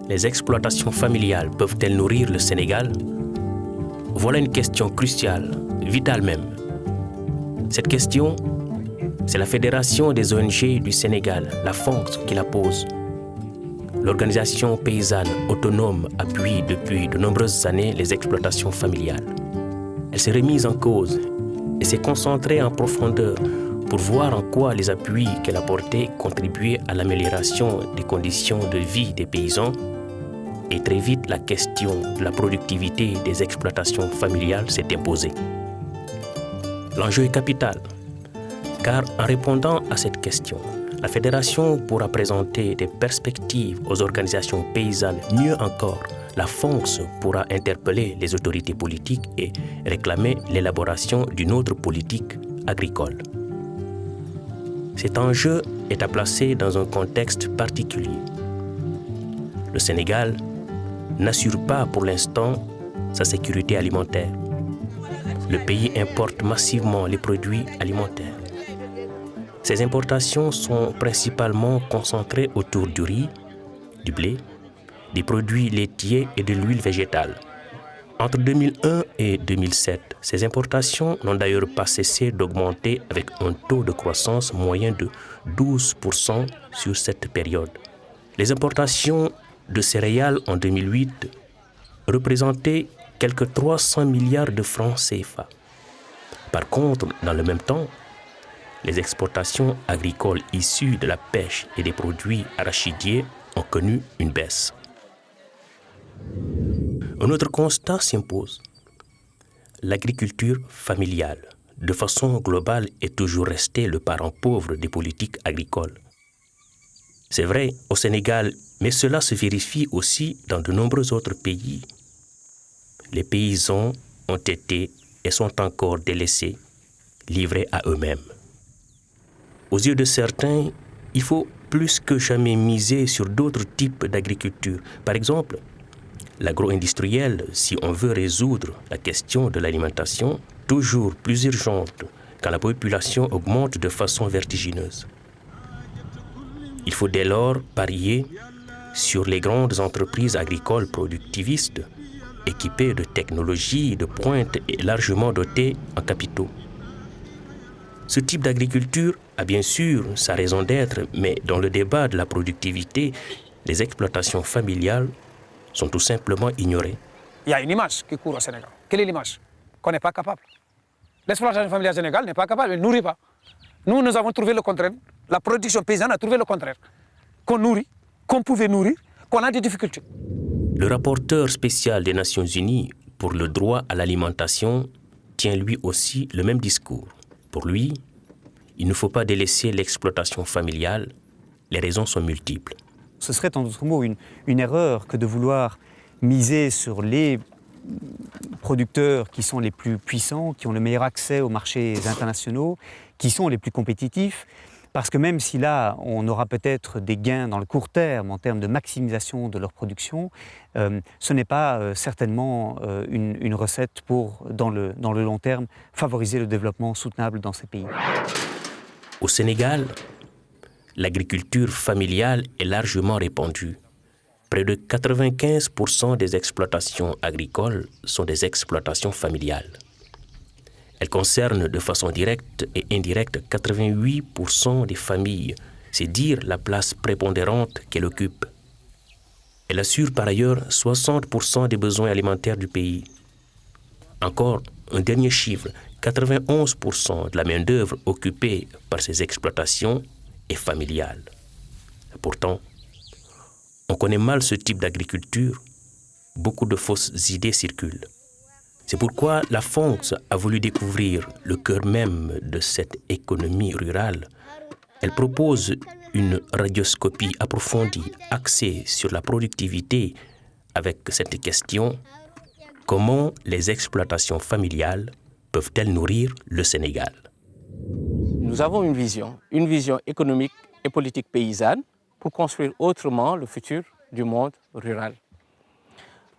Les exploitations familiales peuvent-elles nourrir le Sénégal? Voilà une question cruciale, vitale même. Cette question, c'est la Fédération des ONG du Sénégal, la FONGS, qui la pose. L'organisation paysanne autonome appuie depuis de nombreuses années les exploitations familiales. Elle s'est remise en cause et s'est concentrée en profondeur pour voir en quoi les appuis qu'elle apportait contribuaient à l'amélioration des conditions de vie des paysans. Et très vite, la question de la productivité des exploitations familiales s'est imposée. L'enjeu est capital, car en répondant à cette question, la Fédération pourra présenter des perspectives aux organisations paysannes. Mieux encore, la FONGS pourra interpeller les autorités politiques et réclamer l'élaboration d'une autre politique agricole. Cet enjeu est à placer dans un contexte particulier. Le Sénégal n'assure pas pour l'instant sa sécurité alimentaire. Le pays importe massivement les produits alimentaires. Ces importations sont principalement concentrées autour du riz, du blé, des produits laitiers et de l'huile végétale. Entre 2001 et 2007, ces importations n'ont d'ailleurs pas cessé d'augmenter avec un taux de croissance moyen de 12% sur cette période. Les importations de céréales en 2008 représentaient quelques 300 milliards de francs CFA. Par contre, dans le même temps, les exportations agricoles issues de la pêche et des produits arachidiers ont connu une baisse. Un autre constat s'impose. L'agriculture familiale, de façon globale, est toujours restée le parent pauvre des politiques agricoles. C'est vrai au Sénégal, mais cela se vérifie aussi dans de nombreux autres pays. Les paysans ont été et sont encore délaissés, livrés à eux-mêmes. Aux yeux de certains, il faut plus que jamais miser sur d'autres types d'agriculture. Par exemple, l'agro-industriel, si on veut résoudre la question de l'alimentation, toujours plus urgente quand la population augmente de façon vertigineuse. Il faut dès lors parier sur les grandes entreprises agricoles productivistes, équipées de technologies de pointe et largement dotées en capitaux. Ce type d'agriculture a bien sûr sa raison d'être, mais dans le débat de la productivité, les exploitations familiales sont tout simplement ignorées. Il y a une image qui court au Sénégal. Quelle est l'image? Qu'on n'est pas capable. L'exploitation familiale au Sénégal n'est pas capable, elle ne nourrit pas. Nous avons trouvé le contraire. La production paysanne a trouvé le contraire. Qu'on nourrit, qu'on pouvait nourrir, qu'on a des difficultés. Le rapporteur spécial des Nations Unies pour le droit à l'alimentation tient lui aussi le même discours. Pour lui, il ne faut pas délaisser l'exploitation familiale. Les raisons sont multiples. Ce serait en d'autres mots une erreur que de vouloir miser sur les producteurs qui sont les plus puissants, qui ont le meilleur accès aux marchés internationaux, qui sont les plus compétitifs. Parce que même si là, on aura peut-être des gains dans le court terme en termes de maximisation de leur production, ce n'est pas certainement une recette pour, dans le long terme, favoriser le développement soutenable dans ces pays. Au Sénégal, l'agriculture familiale est largement répandue. Près de 95% des exploitations agricoles sont des exploitations familiales. Elles concernent de façon directe et indirecte 88% des familles. C'est dire la place prépondérante qu'elle occupe. Elle assure par ailleurs 60% des besoins alimentaires du pays. Encore un dernier chiffre, 91% de la main-d'œuvre occupée par ces exploitations est familiale. Pourtant, on connaît mal ce type d'agriculture. Beaucoup de fausses idées circulent. C'est pourquoi la FONGS a voulu découvrir le cœur même de cette économie rurale. Elle propose une radioscopie approfondie axée sur la productivité avec cette question: comment les exploitations familiales peuvent-elles nourrir le Sénégal? Nous avons une vision économique et politique paysanne pour construire autrement le futur du monde rural.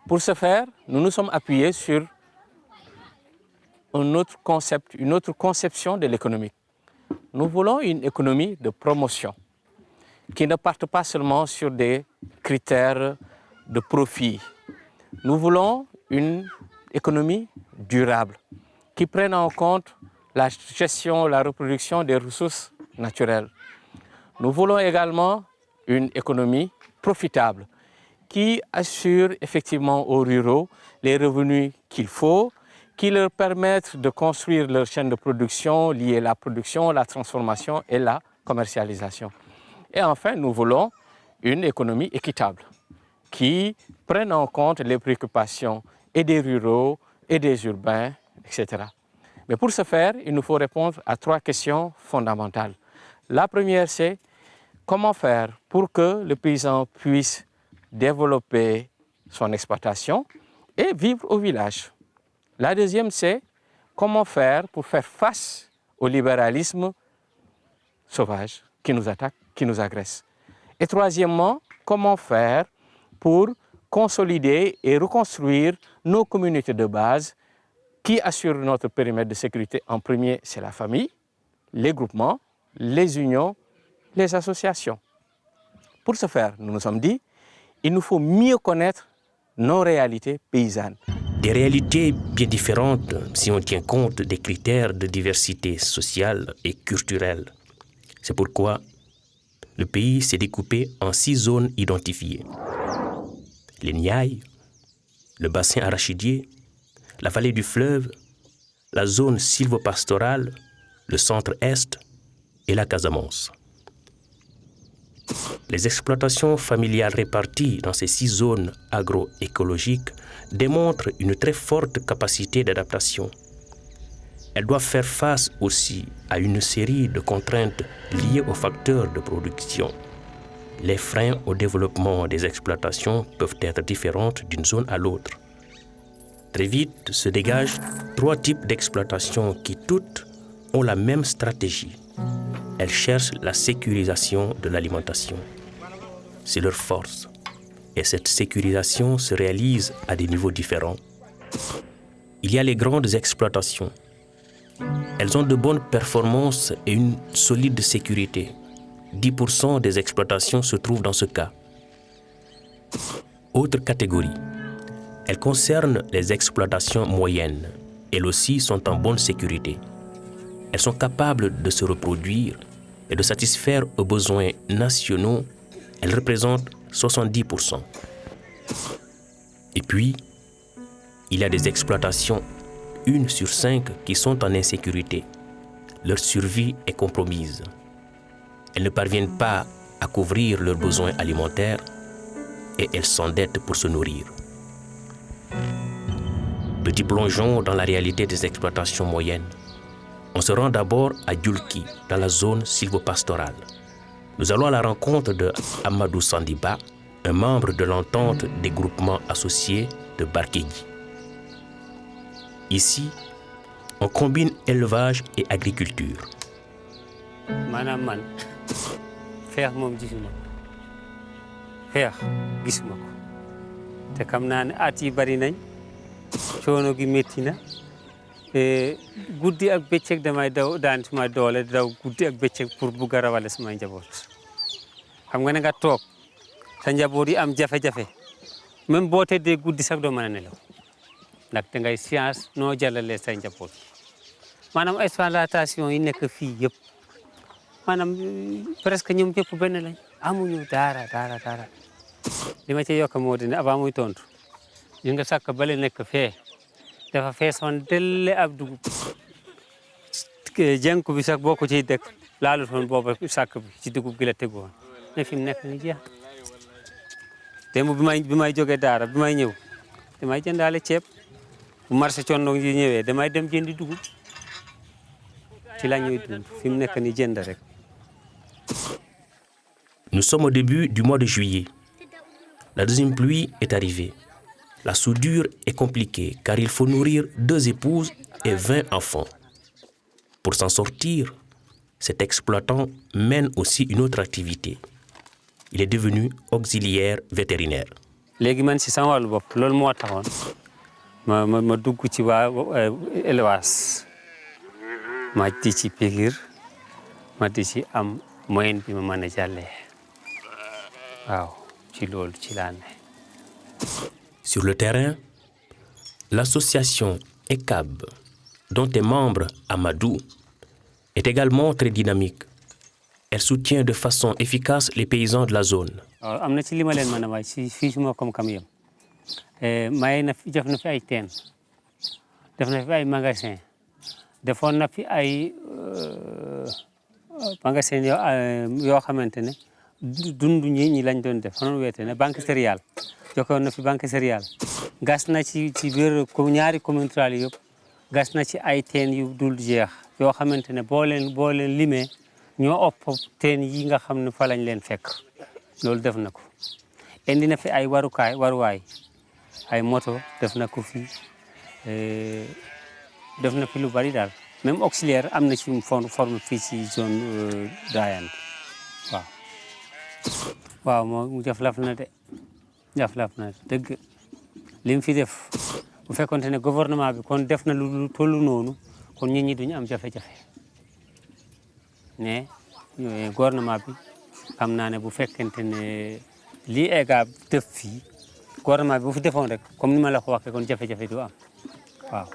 Pour ce faire, nous nous sommes appuyés sur un autre concept, une autre conception de l'économie. Nous voulons une économie de promotion qui ne parte pas seulement sur des critères de profit. Nous voulons une économie durable qui prenne en compte la gestion, la reproduction des ressources naturelles. Nous voulons également une économie profitable qui assure effectivement aux ruraux les revenus qu'il faut, qui leur permettent de construire leur chaîne de production liée à la production, la transformation et la commercialisation. Et enfin, nous voulons une économie équitable qui prenne en compte les préoccupations et des ruraux et des urbains, etc. Mais pour ce faire, il nous faut répondre à 3 questions fondamentales. La première, c'est comment faire pour que le paysan puisse développer son exploitation et vivre au village. La deuxième, c'est comment faire pour faire face au libéralisme sauvage qui nous attaque, qui nous agresse. Et troisièmement, comment faire pour consolider et reconstruire nos communautés de base qui assurent notre périmètre de sécurité. En premier, c'est la famille, les groupements, les unions, les associations. Pour ce faire, nous nous sommes dit, il nous faut mieux connaître nos réalités paysannes. Des réalités bien différentes si on tient compte des critères de diversité sociale et culturelle. C'est pourquoi le pays s'est découpé en 6 zones identifiées. Les Niayes, le bassin arachidier, la vallée du fleuve, la zone sylvopastorale, le centre-est et la Casamance. Les exploitations familiales réparties dans ces 6 zones agroécologiques démontrent une très forte capacité d'adaptation. Elles doivent faire face aussi à une série de contraintes liées aux facteurs de production. Les freins au développement des exploitations peuvent être différents d'une zone à l'autre. Très vite se dégagent 3 types d'exploitations qui toutes ont la même stratégie. Elles cherchent la sécurisation de l'alimentation. C'est leur force. Et cette sécurisation se réalise à des niveaux différents. Il y a les grandes exploitations. Elles ont de bonnes performances et une solide sécurité. 10% des exploitations se trouvent dans ce cas. Autre catégorie. Elles concernent les exploitations moyennes. Elles aussi sont en bonne sécurité. Elles sont capables de se reproduire et de satisfaire aux besoins nationaux. Elles représentent 70%. Et puis, il y a des exploitations 1 sur 5 qui sont en insécurité. Leur survie est compromise. Elles ne parviennent pas à couvrir leurs besoins alimentaires et elles s'endettent pour se nourrir. Petit plongeon dans la réalité des exploitations moyennes. On se rend d'abord à Djoulki, dans la zone sylvopastorale. Nous allons à la rencontre de Amadou Sandiba, un membre de l'entente des groupements associés de Barkédi. Ici, on combine élevage et agriculture. Manam man xeex moom gisuma xeex gisuma ko te xam naa ne at yi bari nañ coono gi métti na guddi ak bëccëg damay daw daan suma doole daw guddi ak bëccëg pour bugg a rawale sumay njaboot xam nga ne nga toog sa njaboot yi am jafe-jafe même boo tëddee guddi sax doo mën a nelaw ndax da ngay science noo jàllalee say njaboot maanaam exploitation yi nekk fii yëpp maanaam presque ñoom ñëpp benn lañ amuñu dara li ma ci yokk moo di ne avant muy tontu ñu nga sàkk bale nekk fee dafa feesoon delle ab dugub jënku bi sax boo ko ciy dëkk laalu toon booba sàkk bi ci dugub gi la tegoon ne fi mu nekk ni jeex démb bi may jógee daara bi may ñëw damay jëndaale ceeb bu marché Condong yi ñëwee damay dem jëndi dugub ci la ñuy dund fi mu nekk ni jënd rek. Nous sommes au début du mois de juillet. La deuxième pluie est arrivée. La soudure est compliquée car il faut nourrir 2 épouses et 20 enfants. Pour s'en sortir, cet exploitant mène aussi une autre activité. Il est devenu auxiliaire vétérinaire. léegi man si sama wàllu bopp loolu moo taxoon ma dugg ci waa élevage ma di ci piqûre ma di ci am moyen bi ma mën a jàllee waaw ci loolu ci laa ne Sur le terrain, l'association ECAB, dont est membre Amadou, est également très dynamique. Elle soutient de façon efficace les paysans de la zone. am na ci li ma leen mën a waay si fii si moo kam-kam yem may na fi def na fi ay teen def na fi ay magasin defoon na fi ay magasin yoo xamante ne dund ñi lañ doon def fanoon weete ne banque céréale jokkoon na fi banque céréale gas na ci biir ñaari commune rurale yëpp gas na ci ay teen yu dul jeex yoo xamante ne boo leen limee ñoo ëpp teen yi nga xam ne fa lañ leen fekk loolu def na ko indi na fi ay waruwaay ay moto def na ko fi def na fi lu bari daal même auxiliaire am na ci forme fii ci zone Dayane waaw mu jaflaf na dëgg li mu fi def bu fekkonte ne gouvernement bi kon def na lu tollu noonu kon nit ñi duñu am jafe-jafe mais gouvernement bi xam naa ne bu fekkente ne lii ECAB def fii gouvernement bi bu fi defoon rek comme ni ma la ko waxee kon jafe-jafe du am waaw.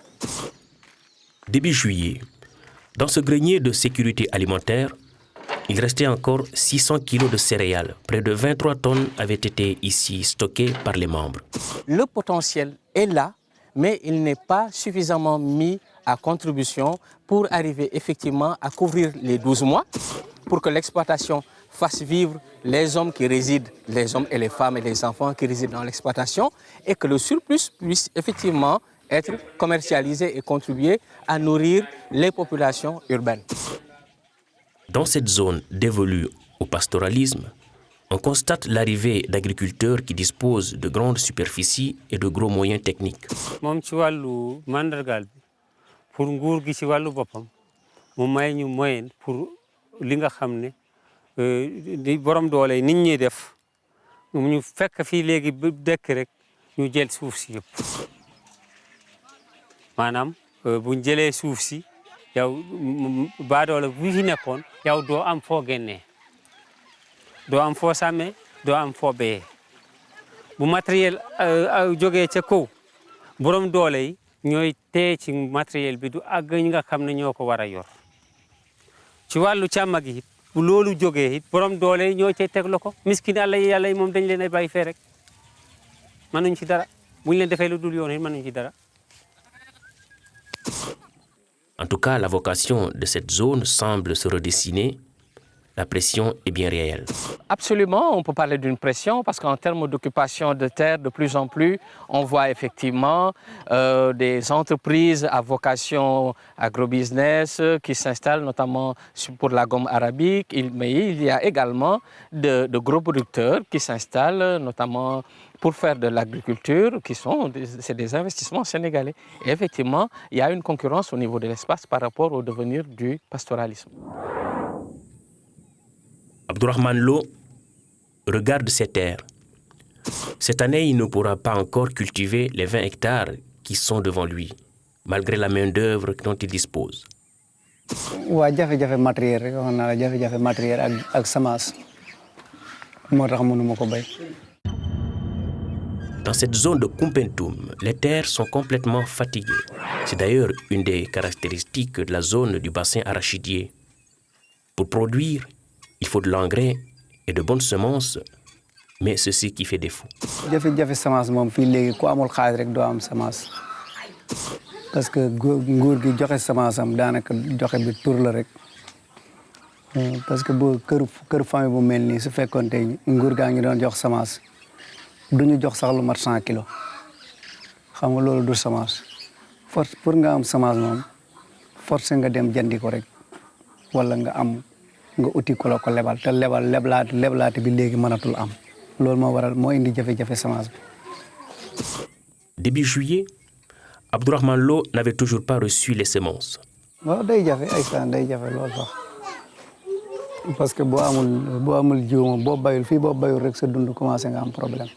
Début juillet, dans ce grenier de sécurité alimentaire, il restait encore 600 kilos de céréales. Près de 23 tonnes avaient été ici stockées par les membres. Le potentiel est là, mais il n'est pas suffisamment mis à contribution pour arriver effectivement à couvrir les 12 mois, pour que l'exploitation fasse vivre les hommes qui résident, les hommes et les femmes et les enfants qui résident dans l'exploitation, et que le surplus puisse effectivement être commercialisé et contribuer à nourrir les populations urbaines. Dans cette zone dévolue au pastoralisme, on constate l'arrivée d'agriculteurs qui disposent de grandes superficies et de gros moyens techniques. moom ci wàllu mandargaal bi pour nguur gi ci wàllu boppam mu may ñu moyen pour li nga xam ne di borom doole nit ñi def ñu fekk fii léegi dëkk rek ñu jël suuf si yëpp maanaam buñ jëlee suuf si yow baadoole bu fi nekkoon yow doo am foo génnee doo am foo sàmmee doo am foo béyee bu matériel jógee ca kaw borom doole yi ñooy téye ci matériel bi du àgg ñi nga xam ne ñoo ko war a yor ci wàllu càmm gi it bu loolu jógee it borom doole yi ñoo cay teg ko miskin yàlla yi moom dañ leen ay bàyyi fee rek mënuñ ci dara buñ leen defee lu dul yoon it mënuñ ci dara. En tout cas, la vocation de cette zone semble se redessiner. La pression est bien réelle. Absolument, on peut parler d'une pression parce qu'en termes d'occupation de terre, de plus en plus, on voit effectivement des entreprises à vocation agrobusiness qui s'installent notamment pour la gomme arabique, mais il y a également de gros producteurs qui s'installent notamment pour faire de l'agriculture, c'est des investissements sénégalais. Et effectivement, il y a une concurrence au niveau de l'espace par rapport au devenir du pastoralisme. Abdourahmane Lo regarde ses terres. Cette année, il ne pourra pas encore cultiver les 20 hectares qui sont devant lui, malgré la main-d'œuvre dont il dispose. Waa jafe-jafe matériel rek wax naa la jafe-jafe matériel ak semence moo tax mënuma ko bay. Dans cette zone de Koumpentoum, les terres sont complètement fatiguées. C'est d'ailleurs une des caractéristiques de la zone du bassin arachidier. Pour produire, il faut de l'engrais et de bonnes semences, mais c'est ce qui fait défaut. Jafe-jafe semence moom fii léegi ku amul xaalis rek doo am semence parce que nguur gi joxe semence am daanaka joxe bi tur la rek parce que bu kër famille bu mel nii su fekkoon tey nguur gaa ngi doon jox semence duñu jox sax lu mat 100 kilos xam nga loolu du semence force pour nga am semence moom force nga dem jëndi ko rek wala nga am nga uti ko la ko lebal te leblaate bi léegi mënatul am loolu moo waral moo indi jafe-jafe semence bi. Début juillet, Abdourahmane Lo n'avait toujours pas reçu les semences. waaw day jafe ay saa day jafe loolu sax parce que boo amul jiw moom boo bayul fii boo bayul rek sa dund commencé nga am problème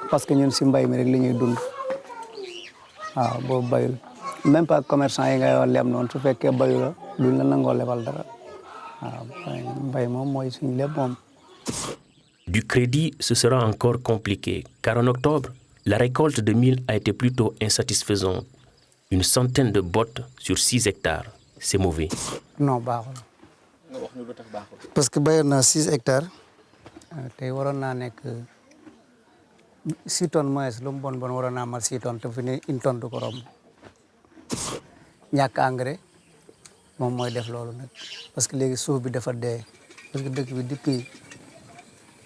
parce que ñun si mbay mi rek li ñuy dund waaw boo bayul même pas commerçant yi ngay leb noonu su fekkee bayu la duñ la nangoo lebal dara waaw mbay moom mooy suñu lépp moom. Du crédit, ce sera encore compliqué, car en octobre, La récolte de mil a été plutôt insatisfaisante. Une centaine de bottes sur 6 hectares. C'est mauvais. Non, baaxul. Parce que bayoon naa 6 hectares. Tey waroon naa nekk 6 tonnes moins lu mu bon waroon naa mal 6 tonnes te fi ne 1 tonne du ko romb. ñàkk engrais moom mooy def loolu nag parce que léegi suuf bi dafa dee parce que dëkk bi depuis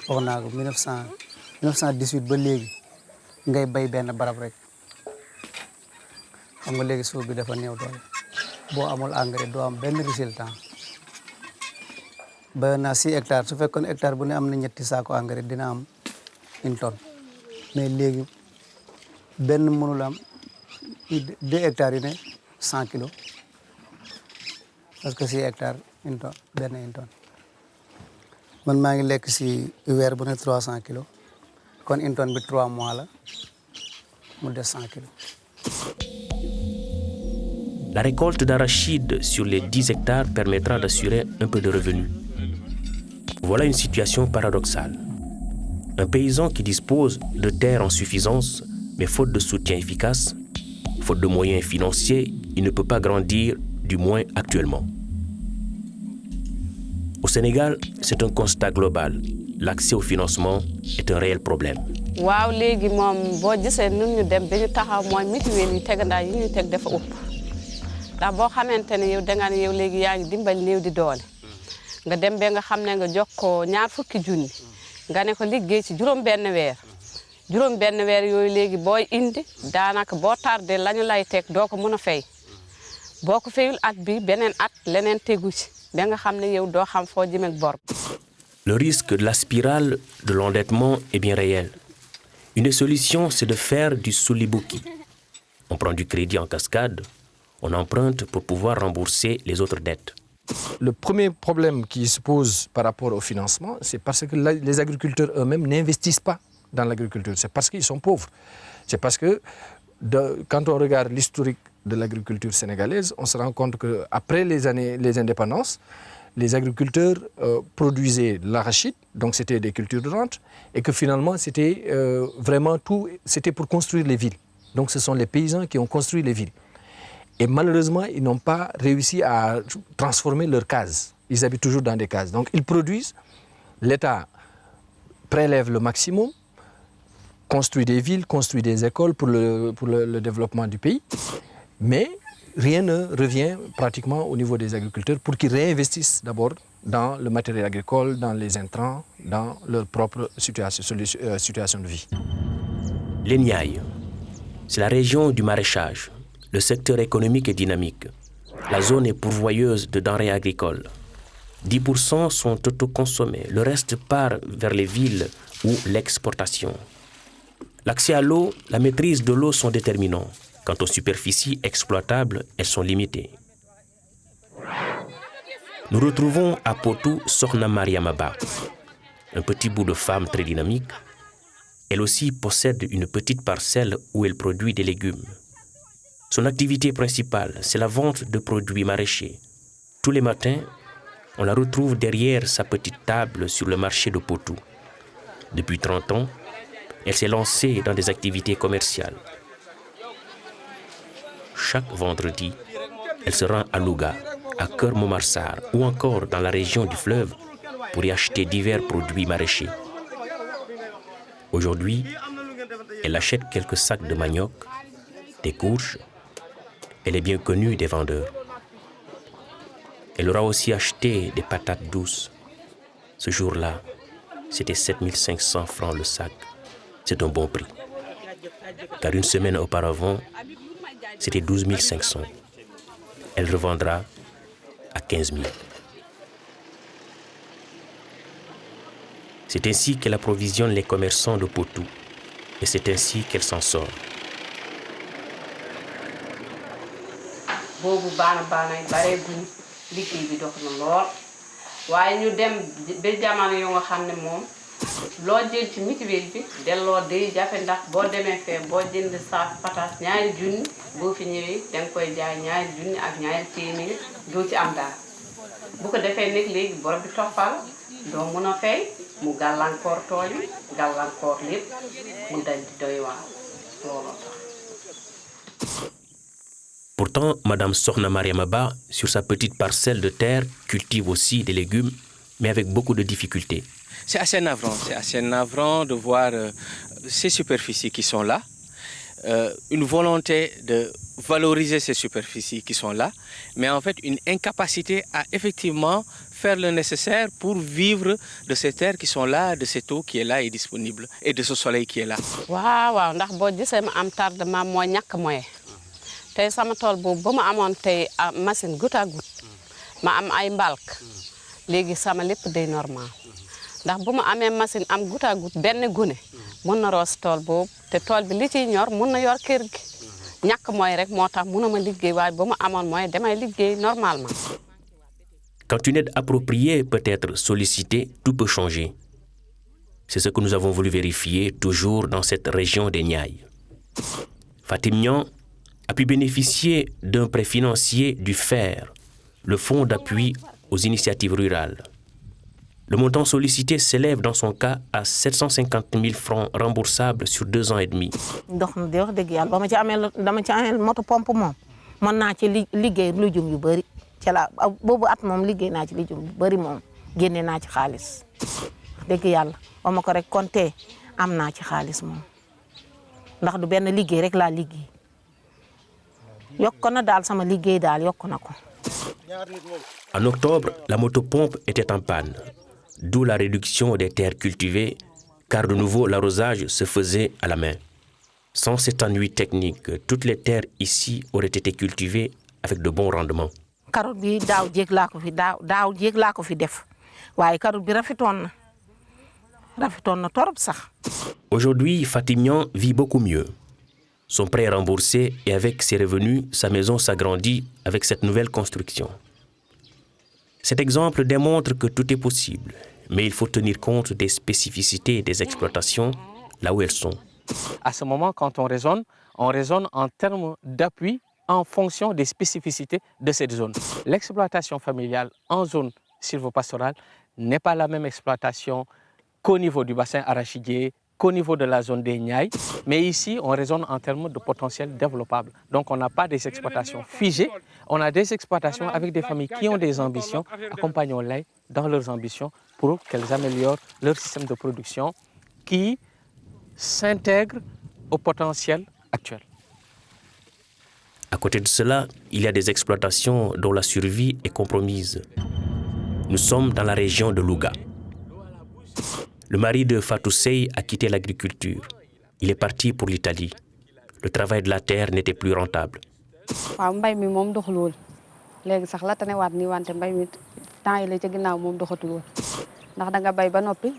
wax naa ko 1918 ba léegi ngay bay benn barab rek xam nga léegi suuf bi dafa néew doole boo amul engrais doo am benn résultat bayoon naa 6 hectares su fekkoon hectare bu ne am na ñetti saako engrais dina am 1 tonne mais léegi benn mënul am 2 hectares yu ne 100 kilos parce que 6 hectares 1 tonne benn 1 tonne man maa ngi lekk si weer bu ne 300 kilos kon 1 tonne bi 3 mois la mu des 100 kilos. La récolte d'arachide sur les 10 hectares permettra d'assurer un peu de revenus. Voilà une situation paradoxale. Un paysan qui dispose de terres en suffisance, mais faute de soutien efficace, faute de moyens financiers, il ne peut pas grandir, du moins actuellement. Au Sénégal, c'est un constat global. L'accès au financement est un réel problème. waaw léegi moom boo gisee nun ñu dem ba ñu taxaw mooy mutuelle yi tegandaa yi ñu teg dafa ëpp ndax boo xamante ne yow danga ne yow léegi yaa ngi dimbali néew di doole nga dem ba nga xam ne nga jox ko ñaar fukki junni nga ne ko liggéey ci juróom benn weer yooyu léegi booy indi daanaka boo tardé lañu lay teg doo ko mën a fay boo ko fayul at bi beneen at leneen tegu ci ba nga xam ne yow doo xam foo jëm ak bor. Le risque de la spirale de l'endettement est bien réel. Une des solutions, c'est de faire du soliboki. On prend du crédit en cascade, on emprunte pour pouvoir rembourser les autres dettes. Le premier problème qui se pose par rapport au financement, c'est parce que les agriculteurs eux-mêmes n'investissent pas dans l'agriculture. C'est parce qu'ils sont pauvres. C'est parce que quand on regarde l'historique de l'agriculture sénégalaise, on se rend compte qu'après les indépendances, les agriculteurs produisaient l'arachide, donc c'était des cultures de rente, et que finalement c'était vraiment tout, c'était pour construire les villes. Donc ce sont les paysans qui ont construit les villes. Et malheureusement, ils n'ont pas réussi à transformer leurs cases. Ils habitent toujours dans des cases. Donc ils produisent, l'État prélève le maximum, construit des villes, construit des écoles pour le développement du pays, mais rien ne revient pratiquement au niveau des agriculteurs pour qu'ils réinvestissent d'abord dans le matériel agricole, dans les intrants, dans leur propre situation de vie. Les Niayes, c'est la région du maraîchage. Le secteur économique est dynamique. La zone est pourvoyeuse de denrées agricoles. 10% sont autoconsommés. Le reste part vers les villes ou l'exportation. L'accès à l'eau, la maîtrise de l'eau sont déterminants. Quant aux superficies exploitables, elles sont limitées. Nous retrouvons à Potou Sokhna Mariamaba, un petit bout de femme très dynamique. Elle aussi possède une petite parcelle où elle produit des légumes. Son activité principale, c'est la vente de produits maraîchers. Tous les matins, on la retrouve derrière sa petite table sur le marché de Potou. Depuis 30 ans, elle s'est lancée dans des activités commerciales. Chaque vendredi, elle se rend à Louga, à Keur Momarsar ou encore dans la région du fleuve pour y acheter divers produits maraîchers. Aujourd'hui, elle achète quelques sacs de manioc, des courges. Elle est bien connue des vendeurs. Elle aura aussi acheté des patates douces. Ce jour-là, c'était 7500 francs le sac. C'est un bon prix. Car une semaine auparavant, c'était 12 500. Elle revendra à 15 000. C'est ainsi qu'elle approvisionne les commerçants de Potou. Et c'est ainsi qu'elle s'en sort. boobu baana yi bareeguñu liggéey bi dox na lool waaye ñu dem ba jamono yu nga xam ne moom loo jël ci mutuelle bi delloo day jafe ndax boo demee fee boo jënd saak pataas ñaari junni boo fi ñëwee danga koy jaay ñaari junni ak ñaari téeméer doo ci am daal bu ko defee nag léegi bor bi toppal doo mun a fay mu gàllankoor tool yi gàllankoor lépp mu dal di doy waar Pourtant, Madame Sokhna Mariama Ba, sur sa petite parcelle de terre, cultive aussi des légumes, mais avec beaucoup de difficultés. C'est assez navrant de voir ces superficies qui sont là, une volonté de valoriser ces superficies qui sont là, mais en fait une incapacité à effectivement faire le nécessaire pour vivre de ces terres qui sont là, de cette eau qui est là et disponible, et de ce soleil qui est là. waaw ndax boo gisee ma am tardement mooy ñàkk moyen tey sama tool boobu ba ma amoon tey machine goutte à goutte ma am ay mbalk léegi sama lépp day normal ndax bu ma amee machine am goutte à goutte benn gune mën na roos tool boobu te tool bi li ciy ñor mën na yor kër gi ñàkk mooy rek moo tax mënuma liggéey waaye ba ma amoon mooy damay liggéey normalement. Quand une aide appropriée peut être sollicitée, tout peut changer. C'est ce que nous avons voulu vérifier toujours dans cette région des Niayes. Fatim Niang a pu bénéficier d'un prêt financier du FAIRE, le Fonds d'appui aux initiatives rurales. Le montant sollicité s'élève dans son cas à 750 000 francs remboursables sur 2 ans et demi. ndox mi de wax dëgg yàlla ba ma ci amee dama ci amee moto pompe moom mën naa ci liggéey lu jum yu bëri ci la boobu at moom liggéey naa ci lu jum yu bëri moom génne naa ci xaalis wax dëgg yàlla ba ma ko rek compté am naa ci xaalis moom ndax du benn liggéey rek laa liggéey yokk na daal sama liggéey daal yokk na ko. En octobre, la motopompe était en panne, d'où la réduction des terres cultivées, car de nouveau l'arrosage se faisait à la main. Sans cet ennui technique, toutes les terres ici auraient été cultivées avec de bons rendements. carotte bi daaw jéeg laa ko fi daaw jéeg laa ko fi def waaye carotte bi rafetoon na torop sax. Aujourd'hui, Fatim Niang vit beaucoup mieux. Son prêt est remboursé et avec ses revenus, sa maison s'agrandit avec cette nouvelle construction. Cet exemple démontre que tout est possible, mais il faut tenir compte des spécificités des exploitations là où elles sont. À ce moment, quand on raisonne en termes d'appui en fonction des spécificités de cette zone. L'exploitation familiale en zone sylvopastorale n'est pas la même exploitation qu'au niveau du bassin arachidier, qu'au niveau de la zone des Niayes, mais ici on raisonne en termes de potentiel développable. Donc on n'a pas des exploitations figées, on a des exploitations avec des familles qui ont des ambitions, accompagnons-les dans leurs ambitions pour qu'elles améliorent leur système de production qui s'intègre au potentiel actuel. À côté de cela, il y a des exploitations dont la survie est compromise. Nous sommes dans la région de Louga. Le mari de Fatou Sey a quitté l'agriculture. Il est parti pour l'Italie. Le travail de la terre n'était plus rentable. waaw mbay mi moom doxul woon léegi sax la tanewaat nii wante mbay mi temps yi la ca ginnaaw moom doxatul woon ndax da nga bay ba noppi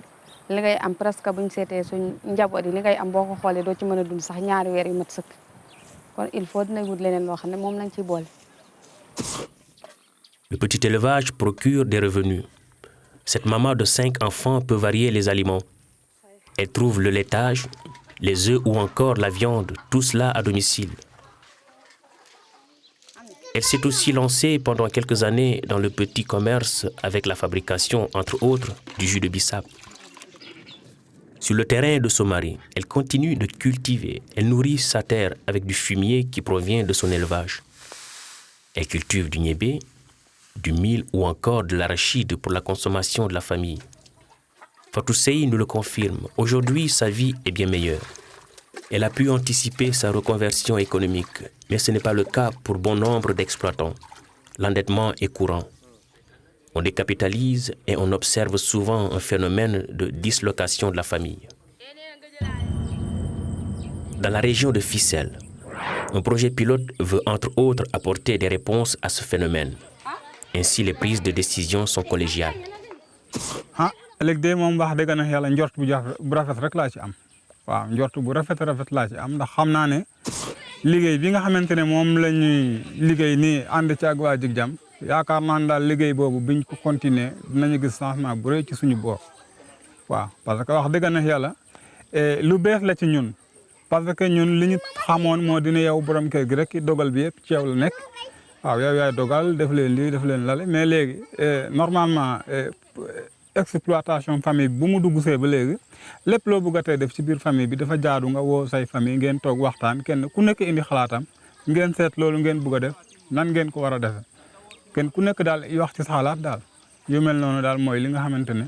li ngay am presque buñ seetee suñ njaboot yi li ngay am boo ko xoolee doo ci mën a dund sax ñaari weer yu mat sëkk kon il faut dina wut leneen loo xam ne moom lañ ciy boole. Le petit élevage procure des revenus. Cette maman de 5 enfants peut varier les aliments. Elle trouve le laitage, les œufs ou encore la viande, tout cela à domicile. Elle s'est aussi lancée pendant quelques années dans le petit commerce avec la fabrication, entre autres, du jus de bissap. Sur le terrain de son mari, elle continue de cultiver. Elle nourrit sa terre avec du fumier qui provient de son élevage. Elle cultive du niébé, du mil ou encore de l'arachide pour la consommation de la famille. Fatou Sey nous le confirme. Aujourd'hui, sa vie est bien meilleure. Elle a pu anticiper sa reconversion économique, mais ce n'est pas le cas pour bon nombre d'exploitants. L'endettement est courant. On décapitalise et on observe souvent un phénomène de dislocation de la famille. Dans la région de Fissel, un projet pilote veut entre autres apporter des réponses à ce phénomène. Ainsi, les prises de décision sont collégiales. léegi de moom wax dëgg na yàlla njort bu rafet rek laa ci am waaw njort bu rafet laa ci am ndax xam naa ne liggéey bi nga xamante ne moom la ñuy liggéey nii ànd ci ak waa Jig Jam yaakaar naa ne daal liggéey boobu biñ ko continuer dinañu gis changement bu rëy ci suñu boor waaw parce que wax dëgg na yàlla lu bees la ci ñun parce que ñun li ñu xamoon moo dina yow borom kër gi rek dogal bi yëpp ci yow la nekk waaw yow yaay dogal def leen lii def leen lale mais léegi normalement exploitation famille bu mu dugg see ba léegi lépp loo bëgg a tey def ci biir famille bi dafa jaadu nga woo say famille ngeen toog waxtaan kenn ku nekk indi xalaatam ngeen seet loolu ngeen bëgg a def nan ngeen ko war a defee kenn ku nekk daal wax ci sa xalaat daal yu mel noonu daal mooy li nga xamante ne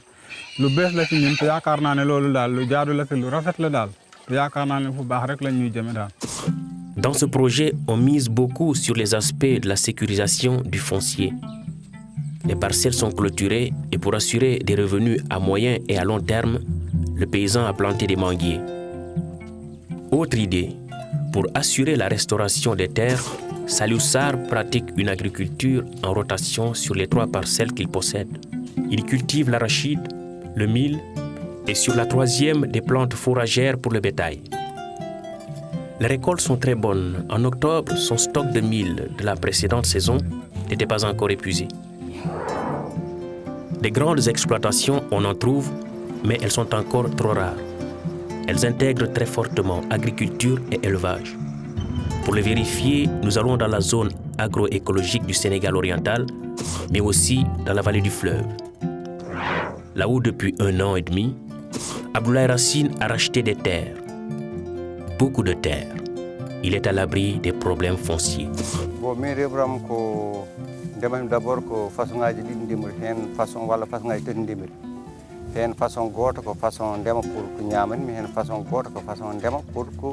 lu bees la ci ñun te yaakaar naa ne loolu daal lu jaadu la te lu rafet la daal te yaakaar naa ne fu baax rek la ñuy jëme daal. Dans ce projet, on mise beaucoup sur les aspects de la sécurisation du foncier. Les parcelles sont clôturées et pour assurer des revenus à moyen et à long terme, le paysan a planté des manguiers. Autre idée, pour assurer la restauration des terres, Saliou Sarr pratique une agriculture en rotation sur les 3 parcelles qu'il possède. Il cultive l'arachide, le mil et sur la 3e des plantes fourragères pour le bétail. Les récoltes sont très bonnes. En octobre, son stock de mil de la précédente saison n'était pas encore épuisé. Des grandes exploitations, on en trouve, mais elles sont encore trop rares. Elles intègrent très fortement agriculture et élevage. Pour le vérifier, nous allons dans la zone agroécologique du Sénégal oriental, mais aussi dans la vallée du fleuve. Là où depuis 1 an et demi, Abdoulaye Racine a racheté des terres. Beaucoup de terres. Il est à l'abri des problèmes fonciers. D'abord ko façon ngaji ɗiɗi ndemiri hen façon walla façon ngaji tati ndemiri hen façon goto ko façon ndema pour ko ñamanmi hen façon goto ko façon ndema pour ko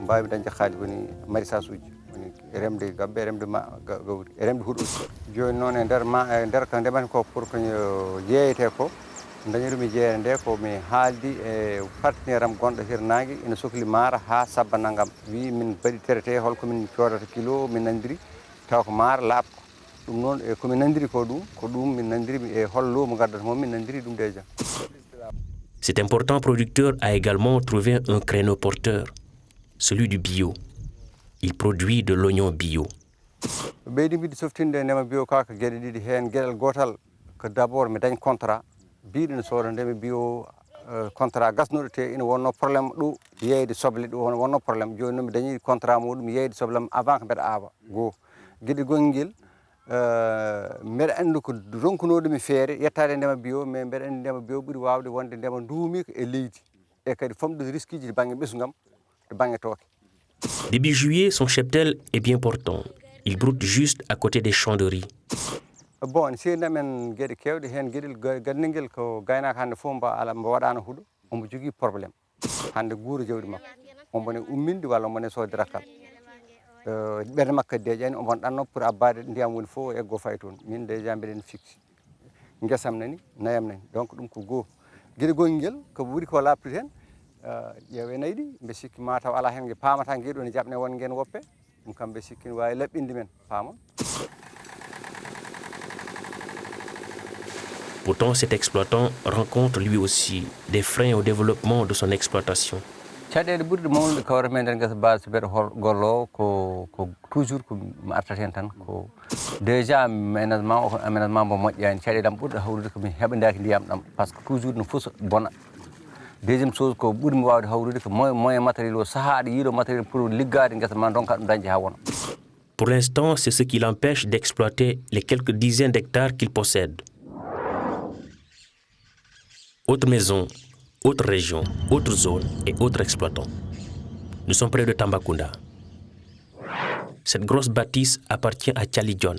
mbawi dañde haali woni maraîchage uji woni remde gabbe remde gawri remde huuɗoji joni noon e nder ko ndemani ko pour ko yeeyete ko dañi ɗum e jeeyre nde ko mi haaldi e partenaire am gonɗo hirnangue ene sohli maaro ha sabba naggam wi min mbaɗi traité holko min codata kilo min nandiri taw ko maaro laaɓko. Cet important producteur a également trouvé un créneau porteur, celui du bio. Il produit de l'oignon bio. Ɓeydi mbiɗi softinde ndema bio ka ko gueɗe ɗiɗi hen gueɗel gotal ko d'abord mi dañ contrat mbiɗo ne sooda ndema bio contrat gasnuɗo te ina wonno probléme ɗo yeyde soble ɗo wonno probléme joni noon mi dañi contrat muɗum yeyde soblem avant ko mbeɗa awa goo gueɗe gonguel mbeɗa anndi ko ronkunoɗomi feere yettade ndema bio mais mbeɗa anndi ndema bio ɓuri wawde wonde ndema duumika e leydi e kadi famɗude risque ji to banggue ɓesgam to banggue tooke. Début juillet, son cheptel est bien portant. Il broute juste à côté des champs de riz. Bon, seedi amen gueɗe kewɗe hen gueɗel gandiguel ko gaynaka hande fof mbo waɗano huuɗo omo jogui probléme hande guura jawdi makko ombone umminde walla ombone soode rakkal ɓerde makko deeƴani omo ɗanno pour abbade ndiyam woni fof eggo fay toon min déjà mbiɗen fixi guesam nani nayam nani donc ɗum ko goho gueɗe gonguel ko ɓuuri ko labtude hen ƴeewe nayyi ɗi mbe sikki mataw ala hen gue pamata gueɗo ne jaɓne won nguen woppe ɗum kam mbe sikki ne wawi laɓɓinde men paamon. Pourtant, cet exploitant rencontre lui aussi des freins au développement de son exploitation. caɗeele ɓurɗe mawnude kawrata men nder ngesa base mbeɗa gollowo ko toujours ko mi artat hen tan ko déjà aménagement mbo moƴƴani caɗeele am ɓurɗo hawrude komi heɓandaki ndiyam ɗam par ce que toujours no fof bona. Deuxiéme chose ko ɓuurmi wawde hawrude ko moyen matériel o saaha aɗa yiiɗo matériel pour liggade ngesa ma donka ɗum dañde ha wona. Pour l'instant, c'est ce qui l'empêche d'exploiter les quelques dizaines d'hectares qu'il possède. Autre maison, autre région, autre zone et autres exploitants. Nous sommes près de Tambacounda. Cette grosse bâtisse appartient à Thiali John,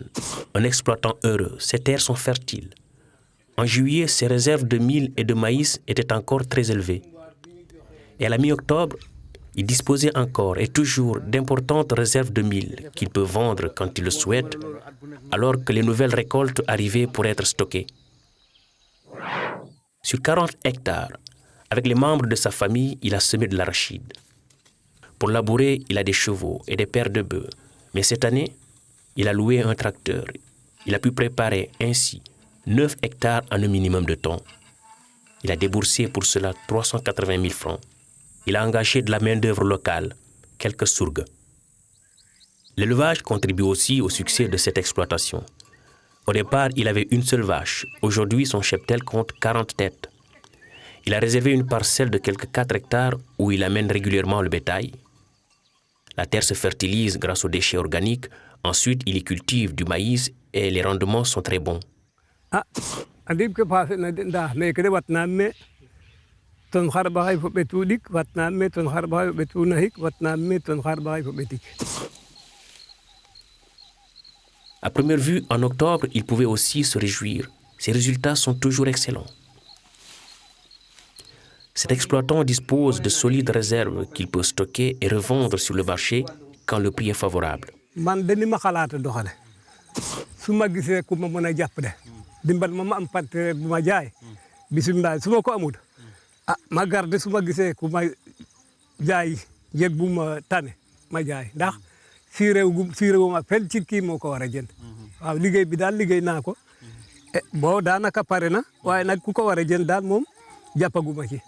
un exploitant heureux. Ses terres sont fertiles. En juillet, ses réserves de mil et de maïs étaient encore très élevées. Et à la mi-octobre, il disposait encore et toujours d'importantes réserves de mil qu'il peut vendre quand il le souhaite, alors que les nouvelles récoltes arrivaient pour être stockées. Sur 40 hectares, avec les membres de sa famille, il a semé de l'arachide. Pour labourer, il a des chevaux et des paires de bœufs. Mais cette année, il a loué un tracteur. Il a pu préparer ainsi 9 hectares en un minimum de temps. Il a déboursé pour cela 380 000 francs. Il a engagé de la main-d'œuvre locale, quelques sourgues. L'élevage contribue aussi au succès de cette exploitation. Au départ, il avait une seule vache. Aujourd'hui, son cheptel compte 40 têtes. Il a réservé une parcelle de quelques 4 hectares où il amène régulièrement le bétail. La terre se fertilise grâce aux déchets organiques. Ensuite, il y cultive du maïs et les rendements sont très bons. adib ke pas na da me kede watna me ton kharba fo betudik watna me ton kharba betuna hik watna me ton kharba fo betik. À première vue, en octobre, il pouvait aussi se réjouir. Ses résultats sont toujours excellents. Cet exploitant dispose de solides réserves qu'il peut stocker et revendre sur le marché quand le prix est favorable. Man de ni ma xalaata doxale su ma gisee ku ma mën a jàpp de dimbal ma am partenaire bu ma jaay bisimilah su ma ko amul ma garde su ma gisee ku ma jaay njëg bu ma tane ma jaay ndax si réew ma fenn ci kii moo ko war a jënd waaw liggéey bi daal liggéey naa ko boo daanaka pare na waaye nag ku ko war a jënd daal moom jàppaguma ci.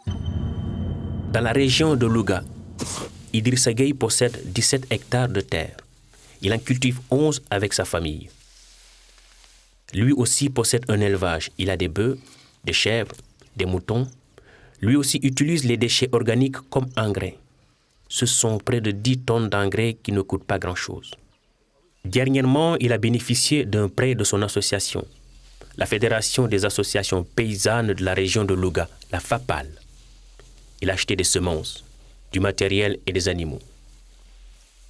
Dans la région de Louga, Idrissa Gueye possède 17 hectares de terre. Il en cultive 11 avec sa famille. Lui aussi possède un élevage. Il a des bœufs, des chèvres, des moutons. Lui aussi utilise les déchets organiques comme engrais. Ce sont près de 10 tonnes d'engrais qui ne coûtent pas grand-chose. Dernièrement, il a bénéficié d'un prêt de son association, la Fédération des associations paysannes de la région de Louga, la FAPAL. Il a acheté des semences, du matériel et des animaux.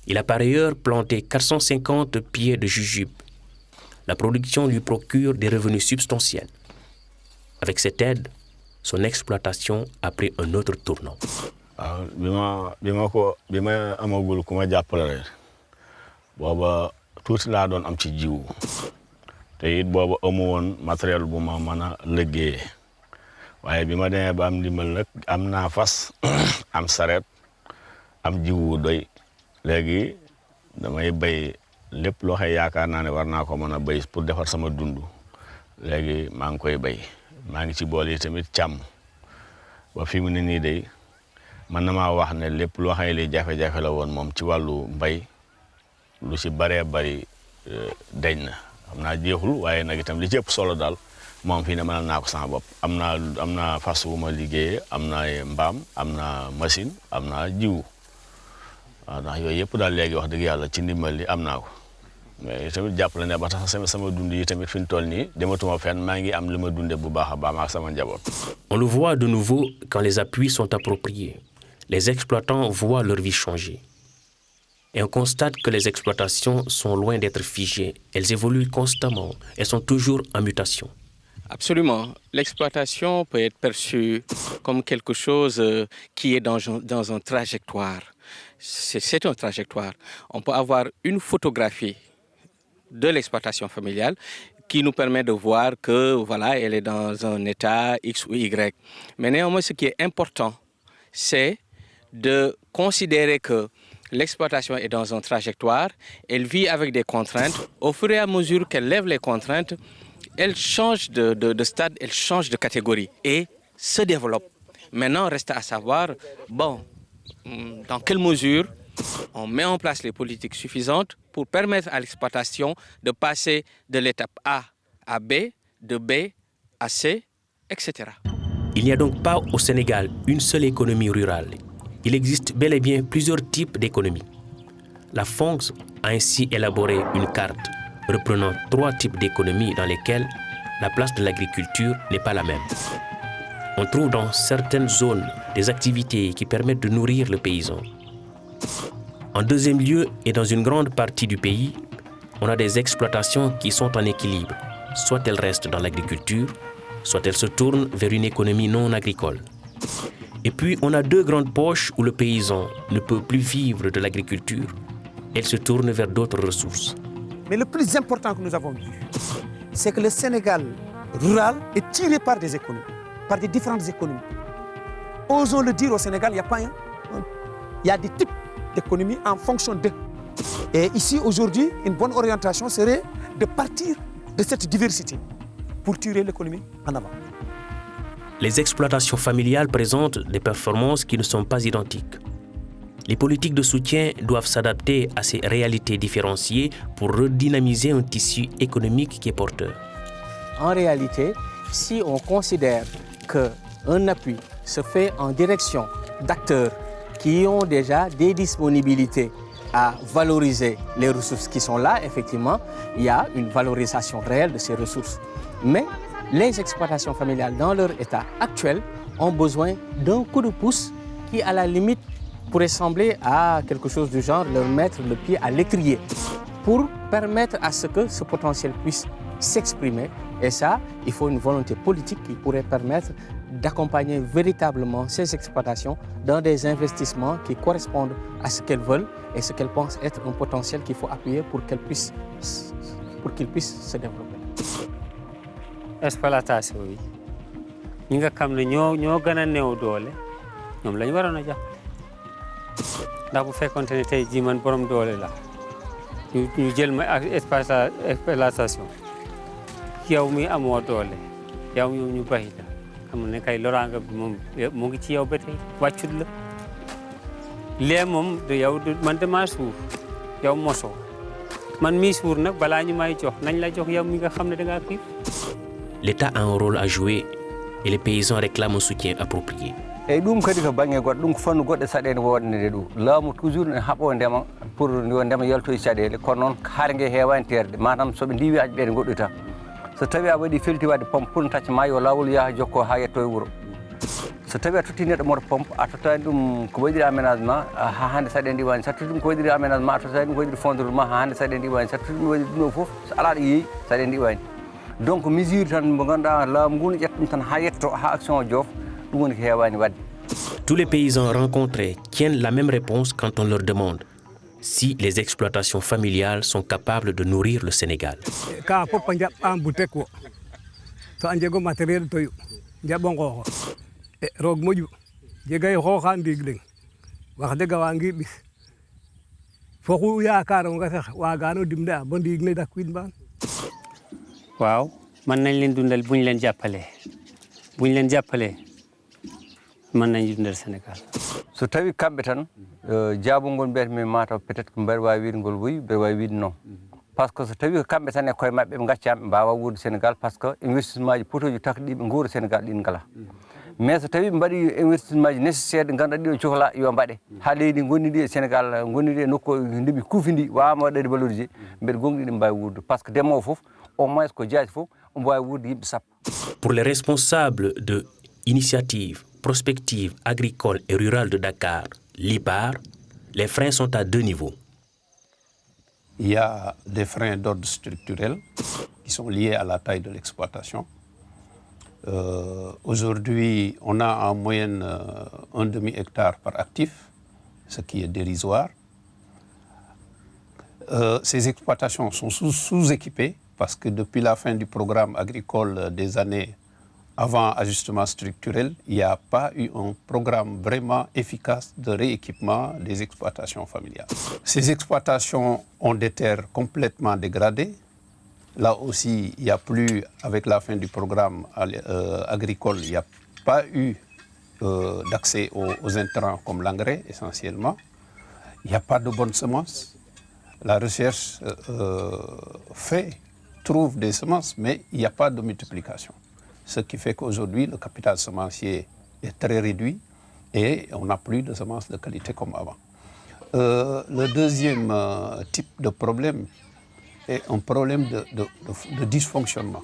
Il a par ailleurs planté 450 pieds de jujube. La production lui procure des revenus substantiels. Avec cette aide, son exploitation a pris un autre tournant. Bima amagul kuma jàppale booba tuuti laa doon am ci jiwu te it booba amu woon matériel bu ma mën a liggéeyee waaye bi ma demee ba am ndimbal nag am naa fas am sareet am jiwu doy léegi damay bay lépp loo xëy yaakaar naa ne war naa ko mën a bay pour defar sama dund léegi maa ngi koy bay maa ngi ci bool yi tamit càmm ba fi mu ne nii day man na maa wax ne lépp loo xëy li jafe-jafe la woon moom ci wàllu mbay lu ci baree bari deñ na xam naa jeexul waaye nag itam li ci ëpp solo daal moom fii ne mënal naa ko sama bopp am naa fas wu ma liggéeyee am naa mbaam am naa machine am naa jiwu waaw ndax yooyu yëpp daal léegi wax dëgg yàlla ci ndimbal li am naa ko mais tamit jàppale ne ba tax sama dund yi tamit fi ñu toll nii dematuma fenn maa ngi am li ma dunde bu baax a baax ak sama njaboot. On le voit de nouveau quand les appuis sont appropriés. Les exploitants voient leur vie changer. Et on constate que les exploitations sont loin d'être figées. Elles évoluent constamment. Elles sont toujours en mutation. Absolument. L'exploitation peut être perçue comme quelque chose qui est dans une trajectoire. C'est une trajectoire. On peut avoir une photographie de l'exploitation familiale qui nous permet de voir que voilà, elle est dans un état X ou Y. Mais néanmoins, ce qui est important, c'est de considérer que l'exploitation est dans une trajectoire, elle vit avec des contraintes. Au fur et à mesure qu'elle lève les contraintes, elle change de stade, elle change de catégorie et se développe. Maintenant, reste à savoir, bon, dans quelle mesure on met en place les politiques suffisantes pour permettre à l'exploitation de passer de l'étape A à B, de B à C, etc. Il n'y a donc pas au Sénégal une seule économie rurale. Il existe bel et bien plusieurs types d'économies. La FONGS a ainsi élaboré une carte reprenant 3 types d'économies dans lesquelles la place de l'agriculture n'est pas la même. On trouve dans certaines zones des activités qui permettent de nourrir le paysan. En deuxième lieu, et dans une grande partie du pays, on a des exploitations qui sont en équilibre. Soit elles restent dans l'agriculture, soit elles se tournent vers une économie non agricole. Et puis, on a 2 grandes poches où le paysan ne peut plus vivre de l'agriculture. Elle se tourne vers d'autres ressources. Mais le plus important que nous avons vu, c'est que le Sénégal rural est tiré par des économies, par des différentes économies. Osons le dire, au Sénégal, il n'y a pas un. Il y a des types d'économies en fonction d'eux. Et ici, aujourd'hui, une bonne orientation serait de partir de cette diversité pour tirer l'économie en avant. Les exploitations familiales présentent des performances qui ne sont pas identiques. Les politiques de soutien doivent s'adapter à ces réalités différenciées pour redynamiser un tissu économique qui est porteur. En réalité, si on considère qu'un appui se fait en direction d'acteurs qui ont déjà des disponibilités à valoriser les ressources qui sont là, effectivement, il y a une valorisation réelle de ces ressources. Mais les exploitations familiales dans leur état actuel ont besoin d'un coup de pouce qui, à la limite, pourrait sembler à quelque chose du genre leur mettre le pied à l'étrier pour permettre à ce que ce potentiel puisse s'exprimer. Et ça, il faut une volonté politique qui pourrait permettre d'accompagner véritablement ces exploitations dans des investissements qui correspondent à ce qu'elles veulent et ce qu'elles pensent être un potentiel qu'il faut appuyer pour qu'ils puissent se développer. Exploitation yi ñi nga xam ne ñoo gën a néew doole ñoom la ñu waroon a jàpp ndax bu fekkonte ne tey jii man borom doole la ñu jël ma exploitation yow mi amoo doole yow ñu bàyyi la xam ne kay loraanga bi moom mu ngi ci yow ba tey wàccut la lee moom du yow man damaa suur yow mosoo man mii suur nag balaa ñu may jox nañ la jox yow mi nga xam ne da ngaa xiif. L'État a un rôle à jouer et les paysans réclament un soutien approprié. eyyi ɗum kadi ko banggue goɗɗo ɗum ko fannu goɗɗo saɗede wodnede ɗum laamu toujours ne haaɓo ndema pour yo ndema yaltoye caɗele kono noon haare ngue hewani terde manam soɓe ndiwi aƴɓeɗe goɗɗoyta so tawi a waɗi felti wadde pompe pour tacca ma yo lawol yaaha jokko ha yetto e wuuro so tawi a totti neɗɗo moto pompe a tottani ɗum ko waɗiri aménagement ha hande saɗe ndiwani sa totti ɗum ko waɗiri aménagement a tottani ɗum ko waɗiri fondement ha hande saɗe ndiwani sa totti ɗum waɗiri ɗum ɗo foof so ala ɗo yeeyi saɗe ndiwani donc mesure tan mo ganduɗa laamu ngu ne ƴetta ɗum tan ha yetto ha action o joof ɗum woni ko hewani wadde. Tous les paysans rencontrés tiennent la même réponse quand on leur demande si les exploitations familiales sont capables de nourrir le Sénégal. Ka fopa jaɓɓan boutique o to a jego matériel toyu jaɓo ngooxo e roog moƴu jegay xooxa ndiig leng wax deg a waangi ɓis fo xu yaakaronga sax waagano dimle a bo ndiig ne dakwiid mbaan. waaw mën nañ leen dundal buñ leen jàppalee mën nañ dundal Sénégal. so tawi kamɓe tan jaabungol mbiyatemi mataw peut être ko mbeɗa wawi wiide ngol woyi mbeɗa wawi wiide non par ce que so tawi ko kamɓe tan e koye mabɓe ɓe gaccama ɓe mbawa wuurde Sénégal par ce que investissement ji potoji takɗiɓe guura Sénégal ɗin ngala mais so tawi ɓe mbaɗi investissement ji nécessaire ɗi ganduɗa ɗiɗo cohla yo mbaɗe ha leydi gonniɗi e Sénégal gonniɗi e nokku ndeɓi kuufidi wawama waɗede valorisé mbeɗa gonɗi ɗi mbawi wuurde par ce que ndemowo foof au moins ko jaati foof omo wawi wuurde yimɓe sappo. Pour les responsables de Initiative Prospective Agricole et Rurale de Dakar, l'IPAR, les freins sont à deux niveaux. Il y a des freins d'ordre structurel qui sont liés à la taille de l'exploitation. Aujourd'hui, on a en moyenne un demi-hectare par actif, ce qui est dérisoire. Ces exploitations sont sous-équipées parce que depuis la fin du programme agricole des années avant ajustement structurel, il n'y a pas eu un programme vraiment efficace de rééquipement des exploitations familiales. Ces exploitations ont des terres complètement dégradées. Là aussi, il n'y a plus, avec la fin du programme agricole, il n'y a pas eu d'accès aux intrants comme l'engrais essentiellement. Il n'y a pas de bonnes semences. La recherche trouve des semences, mais il n'y a pas de multiplication. Ce qui fait qu'aujourd'hui, le capital semencier est très réduit et on n'a plus de semences de qualité comme avant. Le deuxième type de problème est un problème de dysfonctionnement.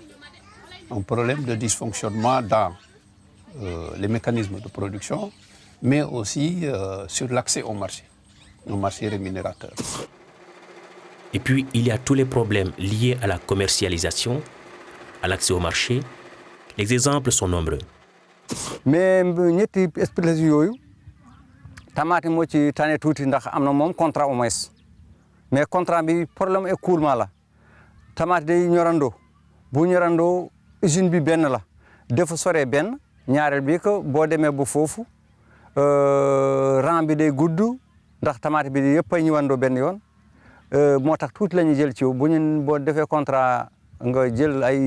Un problème de dysfonctionnement dans les mécanismes de production, mais aussi sur l'accès au marché rémunérateur. Et puis, il y a tous les problèmes liés à la commercialisation, à l'accès au marché. Les exemples sont nombreux. Mais ñetti exploitation yooyu tamati moo ci tane tuuti ndax am na moom contrat au moins mais contrat bi problème écoulement la tamati day ñorandoo bu ñorandoo usine bi benn la dafa soree benn ñaareel bi que boo demee ba foofu rang bi day gudd ndax tamati bi yëpp a ñëwandoo benn yoon moo tax tuuti la ñuy jël ci bu ñu boo defee contrat nga jël ay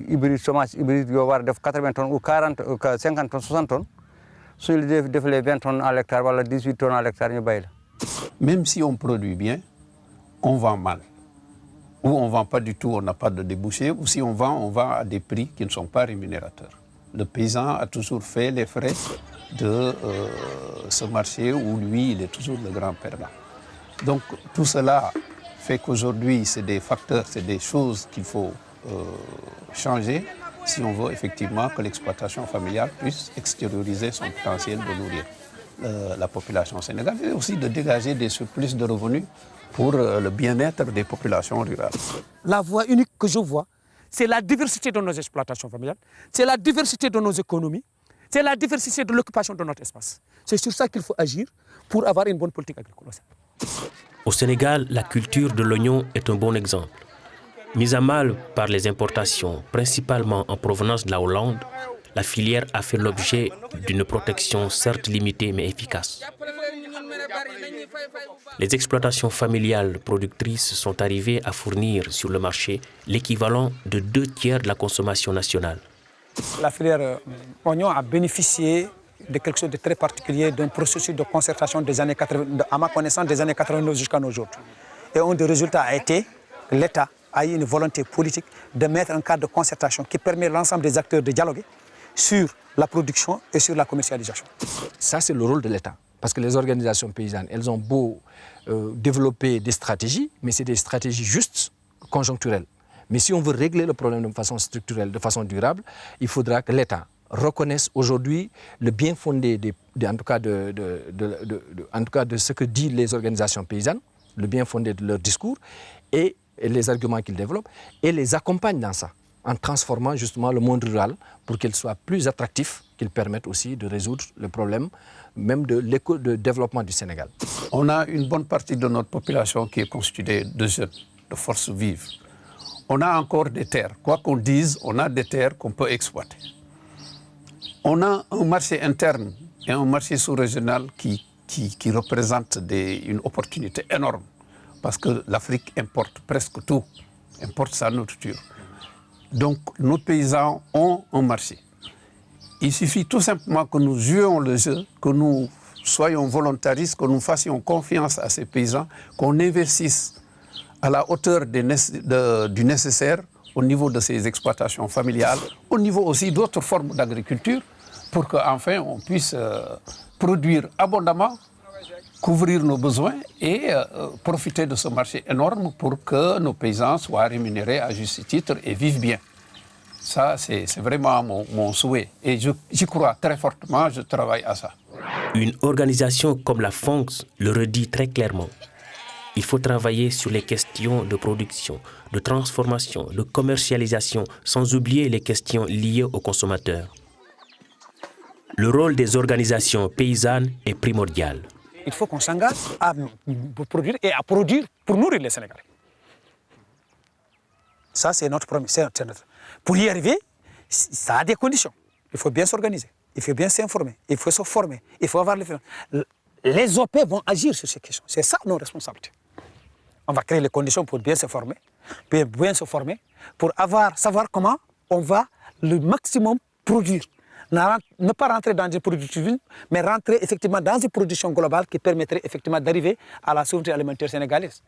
hybride semence hybride yoo war a def 80 tonnes ou 40 50 tonnes 60 tonnes suñu la defalee 20 tonnes à l'hectare wala 18 tonnes à l'hectare ñu bay la. Même si on produit bien, on vend mal. Ou on ne vend pas du tout, on n'a pas de débouché. Ou si on vend à des prix qui ne sont pas rémunérateurs. Le paysan a toujours fait les frais de ce marché où lui, il est toujours le grand perdant. Donc tout cela fait qu'aujourd'hui, c'est des facteurs, c'est des choses qu'il faut changer si on veut effectivement que l'exploitation familiale puisse extérioriser son potentiel de nourrir la population sénégalaise et aussi de dégager des surplus de revenus pour le bien-être des populations rurales. La voie unique que je vois, c'est la diversité de nos exploitations familiales, c'est la diversité de nos économies, c'est la diversité de l'occupation de notre espace. C'est sur ça qu'il faut agir pour avoir une bonne politique agricole. Au Sénégal, la culture de l'oignon est un bon exemple. Mise à mal par les importations, principalement en provenance de la Hollande, la filière a fait l'objet d'une protection certes limitée mais efficace. Les exploitations familiales productrices sont arrivées à fournir sur le marché l'équivalent de 2/3 de la consommation nationale. La filière oignon a bénéficié de quelque chose de très particulier, d'un processus de concertation des années 80, à ma connaissance des années 89 jusqu'à nos jours. Et un des résultats a été que l'État a eu une volonté politique de mettre un cadre de concertation qui permet à l'ensemble des acteurs de dialoguer sur la production et sur la commercialisation. Ça, c'est le rôle de l'État. Parce que les organisations paysannes, elles ont beau développer des stratégies, mais c'est des stratégies justes, conjoncturelles. Mais si on veut régler le problème de façon structurelle, de façon durable, il faudra que l'État reconnaisse aujourd'hui le bien fondé, en tout cas de ce que disent les organisations paysannes, le bien fondé de leur discours et les arguments qu'ils développent, et les accompagne dans ça, en transformant justement le monde rural pour qu'il soit plus attractif, qu'il permette aussi de résoudre le problème même de développement du Sénégal. On a une bonne partie de notre population qui est constituée de jeunes, de forces vives. On a encore des terres. Quoi qu'on dise, on a des terres qu'on peut exploiter. On a un marché interne et un marché sous-régional qui représente une opportunité énorme parce que l'Afrique importe presque tout, importe sa nourriture. Donc nos paysans ont un marché. Il suffit tout simplement que nous jouions le jeu, que nous soyons volontaristes, que nous fassions confiance à ces paysans, qu'on investisse à la hauteur du nécessaire au niveau de ces exploitations familiales, au niveau aussi d'autres formes d'agriculture, pour qu'enfin on puisse produire abondamment, couvrir nos besoins et profiter de ce marché énorme pour que nos paysans soient rémunérés à juste titre et vivent bien. Ça, c'est vraiment mon souhait. Et j'y crois très fortement, je travaille à ça. Une organisation comme la FONGS le redit très clairement. Il faut travailler sur les questions de production, de transformation, de commercialisation, sans oublier les questions liées aux consommateurs. Le rôle des organisations paysannes est primordial. Il faut qu'on s'engage à produire et à produire pour nourrir les Sénégalais. Ça, c'est notre premier. Pour y arriver, ça a des conditions. Il faut bien s'organiser, il faut bien s'informer, il faut se former, il faut avoir les OP vont agir sur ces questions. C'est ça nos responsabilités. On va créer les conditions pour bien se former, pour savoir comment on va le maximum produire. Ne pas rentrer dans une productivité, mais rentrer effectivement dans une production globale qui permettrait effectivement d'arriver à la souveraineté alimentaire sénégalaise.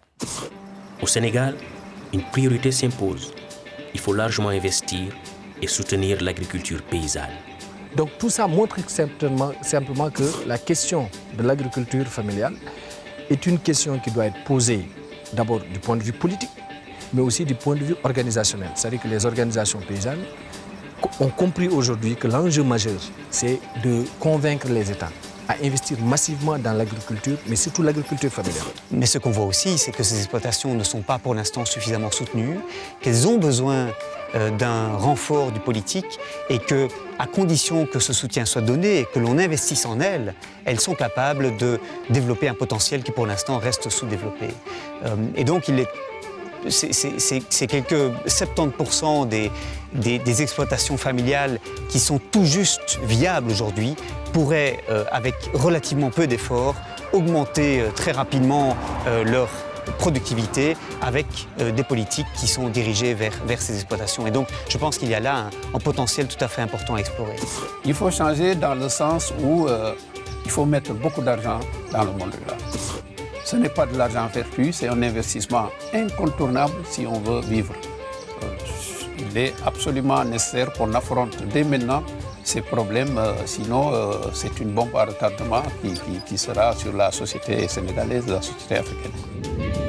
Au Sénégal, une priorité s'impose. Il faut largement investir et soutenir l'agriculture paysanne. Donc tout ça montre simplement que la question de l'agriculture familiale est une question qui doit être posée d'abord du point de vue politique, mais aussi du point de vue organisationnel. C'est-à-dire que les organisations paysannes ont compris aujourd'hui que l'enjeu majeur, c'est de convaincre les États à investir massivement dans l'agriculture, mais surtout l'agriculture familiale. Mais ce qu'on voit aussi, c'est que ces exploitations ne sont pas pour l'instant suffisamment soutenues, qu'elles ont besoin d'un renfort du politique et que, à condition que ce soutien soit donné et que l'on investisse en elles, elles sont capables de développer un potentiel qui pour l'instant reste sous-développé. Et donc c'est quelques 70% des exploitations familiales qui sont tout juste viables aujourd'hui pourraient, avec relativement peu d'efforts, augmenter très rapidement leur productivité avec des politiques qui sont dirigées vers ces exploitations. Et donc, je pense qu'il y a là un potentiel tout à fait important à explorer. Il faut changer dans le sens où il faut mettre beaucoup d'argent dans le monde rural. Ce n'est pas de l'argent vertu, c'est un investissement incontournable si on veut vivre. Il est absolument nécessaire qu'on affronte dès maintenant ces problèmes, sinon c'est une bombe à retardement qui sera sur la société sénégalaise, la société africaine.